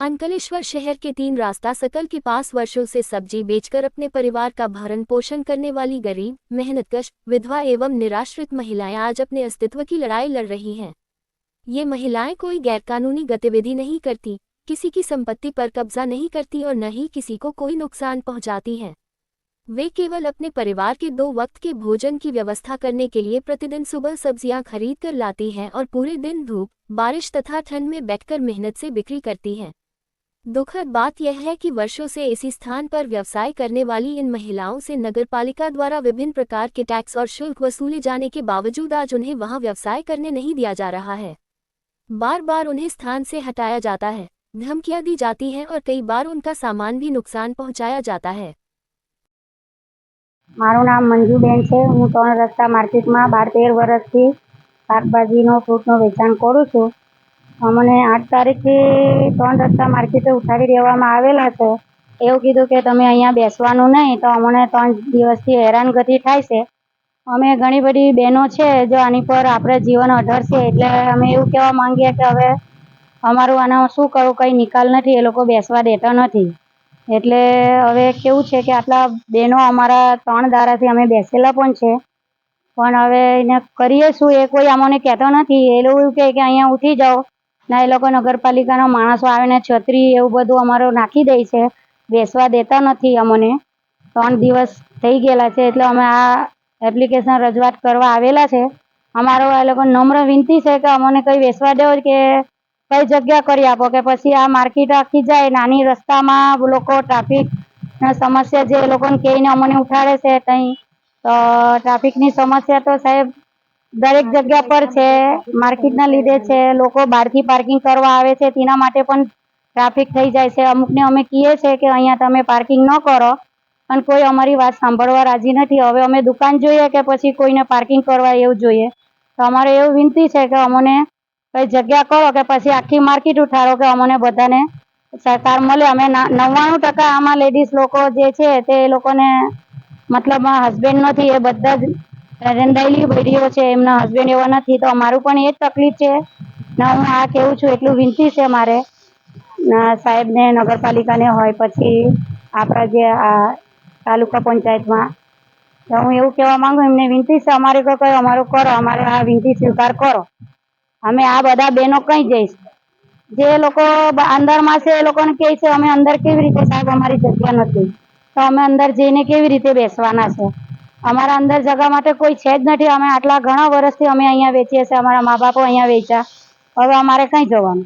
अंकलेश्वर शहर के 3 रास्ता सर्कल के पास वर्षों से सब्जी बेचकर अपने परिवार का भरण पोषण करने वाली गरीब, मेहनतकश, विधवा एवं निराश्रित महिलाएं आज अपने अस्तित्व की लड़ाई लड़ रही हैं। ये महिलाएं कोई गैरकानूनी गतिविधि नहीं करती, किसी की संपत्ति पर कब्जा नहीं करती और न ही किसी को कोई नुकसान पहुंचाती हैं। वे केवल अपने परिवार के 2 वक्त के भोजन की व्यवस्था करने के लिए प्रतिदिन सुबह सब्जियां खरीद कर लाती हैं और पूरे दिन धूप, बारिश तथा ठंड में बैठकर मेहनत से बिक्री करती हैं। दुखद बात यह है कि वर्षों से इसी स्थान पर व्यवसाय करने वाली इन महिलाओं से नगरपालिका द्वारा विभिन्न प्रकार के टैक्स और शुल्क वसूले जाने के बावजूद आज उन्हें वहां व्यवसाय करने नहीं दिया जा रहा है। बार बार उन्हें स्थान से हटाया जाता है, धमकियां दी जाती हैं और कई बार उनका सामान भी नुकसान पहुंचाया जाता है। मारू नाम मंजूबेन है। हूँ 3 रस्ता मार्केट में 12-13 वर्षथी शाकभाजीनो फ्रूटनो वेचाण करूँ छूँ। अमने 8 तारीखे 3 रस्ता मार्केटे उठावी देवामां आवेला छे। एवुं कीधुं के तमे अहींया बेसवानुं नहीं, तो अमने 3 दिवसथी हैरानगति थाय छे। अमे घणी बधी बहनों छे जो आनी पर आपणे जीवन आधार छे, एटले अमे एवुं कहेवा मांगीए के हवे अमारुं आनो शुं करवुं, कई निकाल नथी, ए लोको बेसवा देता नथी। एटले हवे केवुं छे के आटला बहनों अमारा 3 दाराथी अमे बेसेला पण छे, पण हवे एने करीए शुं ए कोई अमने कहेतो नथी। ए लोको एवुं कहे के अहींया उठी जाओ ना, ए लोको नगरपालिकाना माणसो आवीने छतरी एवुं बधुं अमारो नाखी दे छे, बेसवा देता नथी। अमने 3 दिवस थई गेला छे, एटले अमे आ एप्लिकेशन रजूआत करवा आवेला छे। अमारो आ लोको नम्र विनती छे के अमने कई वेचवा दो के कई जग्या करी आपो, के पछी आ मार्केट आखी जाए नानी रस्तामां लोको ट्राफिक समस्या जे लोकोने कहीने अमने उठाड़े छे तई, तो ट्राफिकनी समस्या तो साहेब दरेक जग्या पर छे। मार्केटना लीधे छे, लोको बहारथी पार्किंग करवा आवे छे तेना माटे पण ट्राफिक थई जाय छे। अमुकने अमे कहीए छे के अहींया तमे पार्किंग न करो, पण कोई अमारी वात सांभळवा राजी नथी। हवे अमे दुकान जोईए के पछी कोईने पार्किंग करवा एवुं जोईए, तो अमारे एवुं विनती छे के अमने कई जग्या करो के पछी आखी मार्केट उठाड़ो के अमने बधाने सहकार मळे। अमे 99% आमां लेडीज लोको जे छे ते लोकोने मतलब हस्बेंड नथी, ए बधा ज रंधायेली बहेरीओ छे, एमना हस्बेंड एवा नथी, तो अमारुं पण ए ज तकलीफ छे ने हुं आ कहेवुं छुं एटલું विनती छे मारे साहेबने, नगरपालिकाने होय पछी आपणा जे आ तालुका पंचायतमां, तो हुं एवुं कहेवा मांगु एमने विनती छे अमारे को कई अमारुं करो, अमारे आ विनती स्वीकार करो। अमे आ बधा बहनों कही जईश जे लोको अंदरमां छे ए लोकोने कहे छे अमे अंदर केवी रीते साहेब अमारी जग्या नथी, तो अमे अंदर जईने केवी रीते बेसवाना छे। अमारा अंदर जगह माटे कोई छे ज नथी। अमे आटला घणा वर्षथी अमे अहींया वेचीए छे, अमारा माँ बापो अहींया वेच्या, हवे अमारे कई जवानुं।